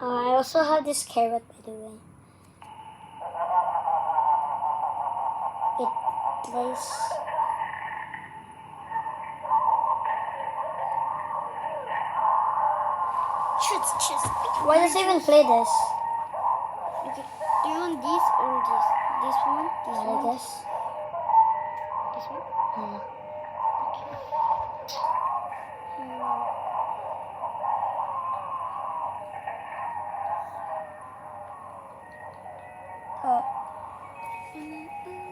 I also have this carrot, by the way. It plays. Choose. Why does it even play this? Okay. Do you want this or this? This one? This I one? guess. This one? Yeah. Okay.